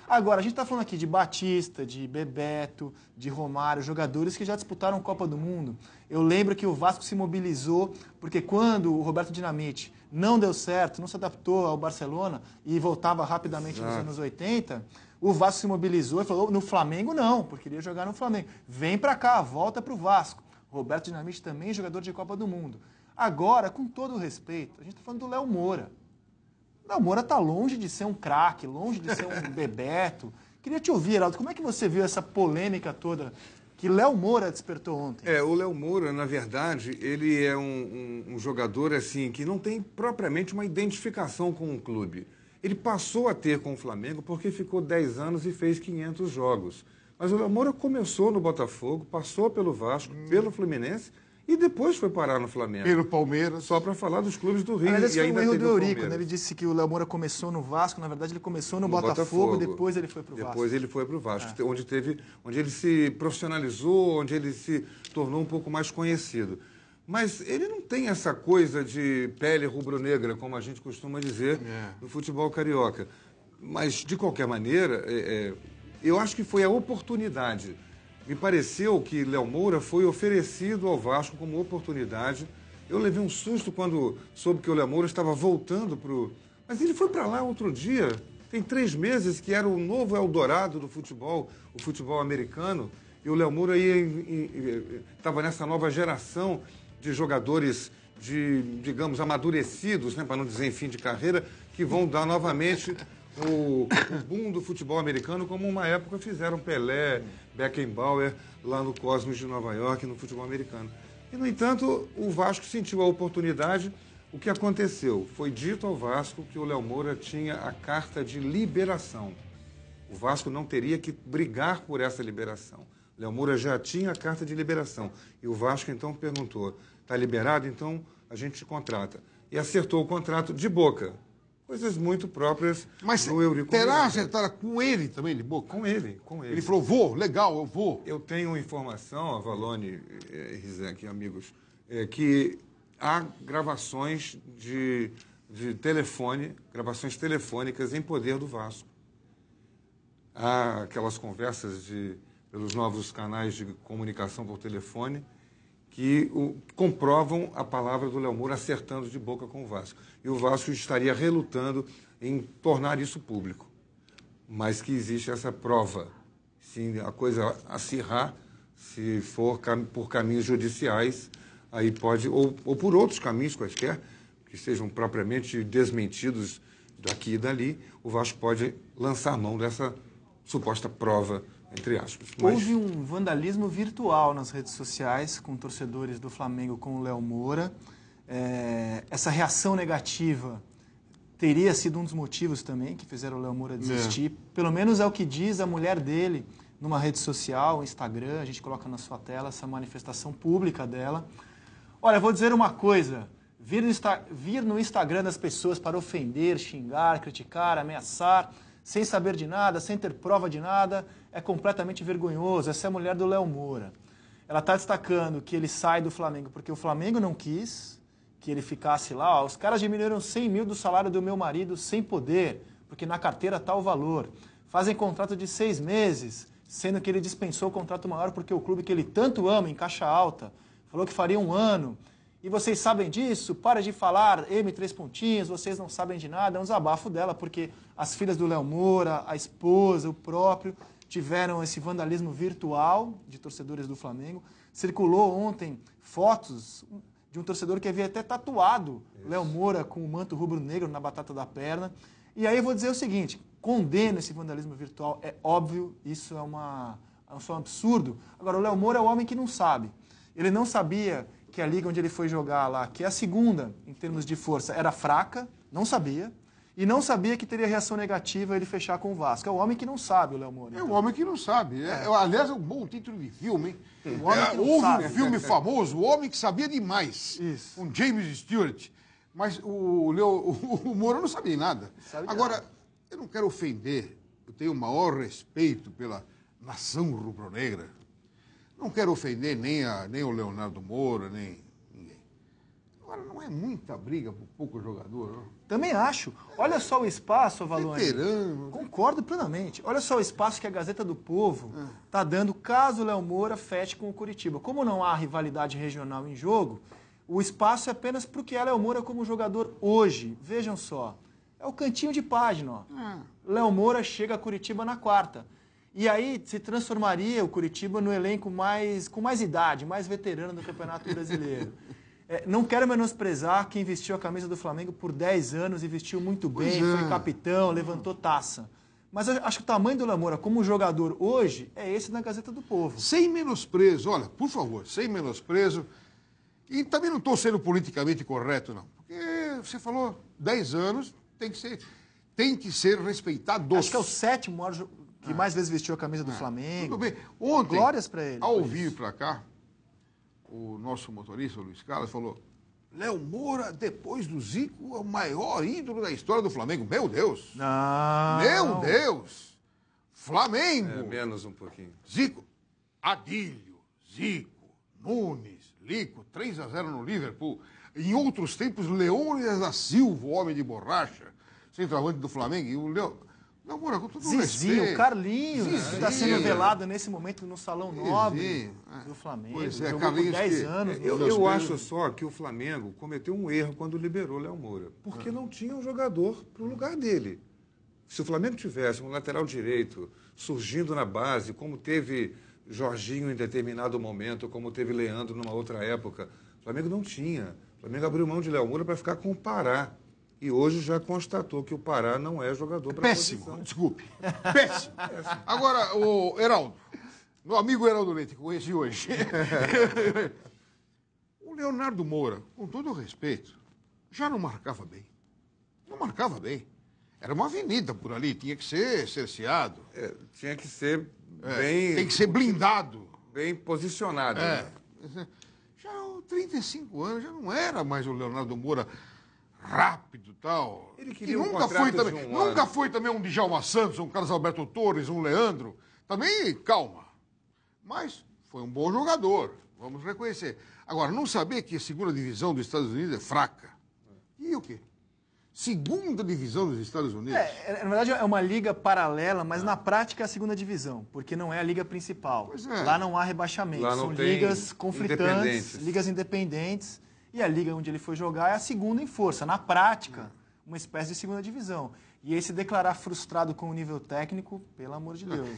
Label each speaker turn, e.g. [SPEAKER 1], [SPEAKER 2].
[SPEAKER 1] Agora, a gente está falando aqui de Batista, de Bebeto, de Romário, jogadores que já disputaram Copa do Mundo. Eu lembro que o Vasco se mobilizou, porque quando o Roberto Dinamite não deu certo, não se adaptou ao Barcelona e voltava rapidamente nos anos 80, o Vasco se mobilizou e falou, no Flamengo não, porque queria jogar no Flamengo. Vem para cá, volta para o Vasco. Roberto Dinamite também é jogador de Copa do Mundo. Agora, com todo o respeito, a gente está falando do Léo Moura. O Léo Moura está longe de ser um craque, longe de ser um Bebeto. Queria te ouvir, Heraldo, como é que você viu essa polêmica toda que Léo Moura despertou ontem?
[SPEAKER 2] O Léo Moura, na verdade, ele é um jogador assim que não tem propriamente uma identificação com o clube. Ele passou a ter com o Flamengo porque ficou 10 anos e fez 500 jogos. Mas o Léo Moura começou no Botafogo, passou pelo Vasco, pelo Fluminense e depois foi parar no Flamengo.
[SPEAKER 3] Pelo Palmeiras.
[SPEAKER 2] Só para falar dos clubes do Rio.
[SPEAKER 1] Mas esse
[SPEAKER 2] e
[SPEAKER 1] foi
[SPEAKER 2] ainda
[SPEAKER 1] um erro
[SPEAKER 2] teve
[SPEAKER 1] do
[SPEAKER 2] o
[SPEAKER 1] Eurico,
[SPEAKER 2] Palmeiras.
[SPEAKER 1] né? Ele disse que o Léo Moura começou no Vasco, na verdade ele começou no Botafogo,
[SPEAKER 2] Botafogo,
[SPEAKER 1] depois ele foi pro Vasco.
[SPEAKER 2] Depois ele foi para o Vasco, onde ele se profissionalizou, onde ele se tornou um pouco mais conhecido. Mas ele não tem essa coisa de pele rubro-negra, como a gente costuma dizer no futebol carioca. Mas, de qualquer maneira, eu acho que foi a oportunidade. Me pareceu que Léo Moura foi oferecido ao Vasco como oportunidade. Eu levei um susto quando soube que o Léo Moura estava voltando para o... Mas ele foi para lá outro dia, tem 3 meses, que era o novo Eldorado do futebol, o futebol americano, e o Léo Moura estava nessa nova geração de jogadores, digamos, amadurecidos, né, para não dizer em fim de carreira, que vão dar novamente o boom do futebol americano, como uma época fizeram Pelé, Beckenbauer, lá no Cosmos de Nova York, no futebol americano. E, no entanto, o Vasco sentiu a oportunidade. O que aconteceu? Foi dito ao Vasco que o Léo Moura tinha a carta de liberação. O Vasco não teria que brigar por essa liberação. O Léo Moura já tinha a carta de liberação. E o Vasco, então, perguntou, está liberado? Então, a gente te contrata. E acertou o contrato de boca. Coisas muito próprias do Eurico.
[SPEAKER 3] Mas terá
[SPEAKER 2] Miranda.
[SPEAKER 3] acertado com ele também, de boca?
[SPEAKER 2] Com ele.
[SPEAKER 3] Ele falou, vou, legal, eu vou.
[SPEAKER 2] Eu tenho informação, Avalone, Rizek, amigos, que há gravações de telefone, gravações telefônicas em poder do Vasco. Há aquelas conversas pelos novos canais de comunicação por telefone que comprovam a palavra do Léo Moura acertando de boca com o Vasco. E o Vasco estaria relutando em tornar isso público. Mas que existe essa prova. Se a coisa acirrar, se for por caminhos judiciais, aí pode, ou por outros caminhos quaisquer, que sejam propriamente desmentidos daqui e dali, o Vasco pode lançar mão dessa suposta prova, entre aspas. Mas...
[SPEAKER 1] Houve um vandalismo virtual nas redes sociais com torcedores do Flamengo com o Léo Moura. Essa reação negativa teria sido um dos motivos também que fizeram o Léo Moura desistir. Pelo menos é o que diz a mulher dele numa rede social, Instagram. A gente coloca na sua tela essa manifestação pública dela. Olha, vou dizer uma coisa. Vir no Instagram das pessoas para ofender, xingar, criticar, ameaçar, sem saber de nada, sem ter prova de nada, é completamente vergonhoso. Essa é a mulher do Léo Moura. Ela está destacando que ele sai do Flamengo porque o Flamengo não quis que ele ficasse lá. Os caras diminuíram 100 mil do salário do meu marido sem poder, porque na carteira está o valor. Fazem contrato de 6 meses, sendo que ele dispensou o contrato maior porque o clube que ele tanto ama, em caixa alta, falou que faria 1 ano. E vocês sabem disso? Para de falar, M3 pontinhos, vocês não sabem de nada. É um desabafo dela, porque as filhas do Léo Moura, a esposa, o próprio, tiveram esse vandalismo virtual de torcedores do Flamengo. Circulou ontem fotos de um torcedor que havia até tatuado o Léo Moura com o manto rubro-negro na batata da perna. E aí eu vou dizer o seguinte, condeno esse vandalismo virtual, é óbvio, isso é um absurdo. Agora, o Léo Moura é o homem que não sabe. Ele não sabia que a liga onde ele foi jogar lá, que é a segunda em termos de força, era fraca, não sabia, e não sabia que teria reação negativa ele fechar com o Vasco. É o homem que não sabe, o Léo Moura.
[SPEAKER 3] É o homem que não sabe. Aliás, é um bom título de filme, hein?
[SPEAKER 1] O homem que não
[SPEAKER 3] Houve
[SPEAKER 1] sabe.
[SPEAKER 3] um filme famoso, O Homem que Sabia Demais,
[SPEAKER 1] Isso.
[SPEAKER 3] com James Stewart. Mas o Moura não sabia nada.
[SPEAKER 1] Sabe
[SPEAKER 3] Agora,
[SPEAKER 1] nada.
[SPEAKER 3] eu não quero ofender, eu tenho o maior respeito pela nação rubro-negra. Não quero ofender nem o Leonardo Moura, nem ninguém. Agora, não é muita briga por pouco jogador, não?
[SPEAKER 1] Também acho. Olha só o espaço, Avalone.
[SPEAKER 3] Veterano.
[SPEAKER 1] Concordo plenamente. Olha só o espaço que a Gazeta do Povo está dando caso o Léo Moura feche com o Coritiba. Como não há rivalidade regional em jogo, o espaço é apenas para o que é Léo Moura como jogador hoje. Vejam só. É o cantinho de página. Ó. Léo Moura chega a Coritiba na quarta. E aí se transformaria o Coritiba no elenco com mais idade, mais veterano do Campeonato Brasileiro. Não quero menosprezar quem vestiu a camisa do Flamengo por 10 anos e vestiu muito bem, foi capitão, levantou taça. Mas eu acho que o tamanho do Léo Moura como jogador hoje é esse na Gazeta do Povo.
[SPEAKER 3] Sem menosprezo, olha, por favor, sem menosprezo. E também não estou sendo politicamente correto, não. Porque você falou 10 anos, tem que ser respeitado.
[SPEAKER 1] Acho que é o 7º maior que mais vezes vestiu a camisa do Flamengo.
[SPEAKER 3] Tudo bem. Ontem,
[SPEAKER 1] glórias para ele.
[SPEAKER 3] Ao vir para cá, o nosso motorista, o Luiz Carlos, falou: Léo Moura, depois do Zico, é o maior ídolo da história do Flamengo. Meu Deus!
[SPEAKER 1] Não!
[SPEAKER 3] Meu Deus! Flamengo!
[SPEAKER 2] Menos um pouquinho.
[SPEAKER 3] Zico, Adílio, Zico, Nunes, Lico, 3-0 no Liverpool. Em outros tempos, Leônidas da Silva, o homem de borracha, centroavante do Flamengo. E o Léo Moura, com todo
[SPEAKER 1] Zizinho,
[SPEAKER 3] respeito.
[SPEAKER 1] Carlinhos, que está sendo velado nesse momento no Salão Nobre do Flamengo.
[SPEAKER 3] Pois é,
[SPEAKER 1] jogou
[SPEAKER 3] Carlinhos
[SPEAKER 1] por 10
[SPEAKER 3] que-
[SPEAKER 1] anos.
[SPEAKER 2] Eu acho só que o Flamengo cometeu um erro quando liberou o Léo Moura, porque não tinha um jogador para o lugar dele. Se o Flamengo tivesse um lateral direito surgindo na base, como teve Jorginho em determinado momento, como teve Leandro numa outra época, o Flamengo não tinha. O Flamengo abriu mão de Léo Moura para ficar com o Pará. E hoje já constatou que o Pará não é jogador para a
[SPEAKER 3] Péssimo,
[SPEAKER 2] posição.
[SPEAKER 3] desculpe. Péssimo. Agora, o Heraldo, meu amigo Heraldo Leite, que conheci hoje. O Leonardo Moura, com todo o respeito, já não marcava bem. Não marcava bem. Era uma avenida por ali, tinha que ser cerceado.
[SPEAKER 2] Tinha que ser bem,
[SPEAKER 3] Tem que ser blindado.
[SPEAKER 2] bem posicionado.
[SPEAKER 3] É.
[SPEAKER 2] Né?
[SPEAKER 3] Já aos 35 anos, já não era mais o Leonardo Moura rápido e tal.
[SPEAKER 2] Ele queria
[SPEAKER 3] E
[SPEAKER 2] um
[SPEAKER 3] nunca
[SPEAKER 2] contrato
[SPEAKER 3] foi
[SPEAKER 2] de
[SPEAKER 3] também,
[SPEAKER 2] um
[SPEAKER 3] nunca
[SPEAKER 2] ano.
[SPEAKER 3] foi também um Djalma Santos, um Carlos Alberto Torres, um Leandro. Também, calma. Mas foi um bom jogador, vamos reconhecer. Agora, não saber que a segunda divisão dos Estados Unidos é fraca. E o quê? Segunda divisão dos Estados Unidos.
[SPEAKER 1] Na verdade, é uma liga paralela, mas na prática é a segunda divisão, porque não é a liga principal.
[SPEAKER 3] Pois é.
[SPEAKER 1] Lá não há rebaixamento.
[SPEAKER 2] Lá não
[SPEAKER 1] São
[SPEAKER 2] tem
[SPEAKER 1] ligas conflitantes,
[SPEAKER 2] independentes.
[SPEAKER 1] ligas independentes. E a liga onde ele foi jogar é a segunda em força. Na prática, uma espécie de segunda divisão. E aí se declarar frustrado com o nível técnico, pelo amor de Deus. Né?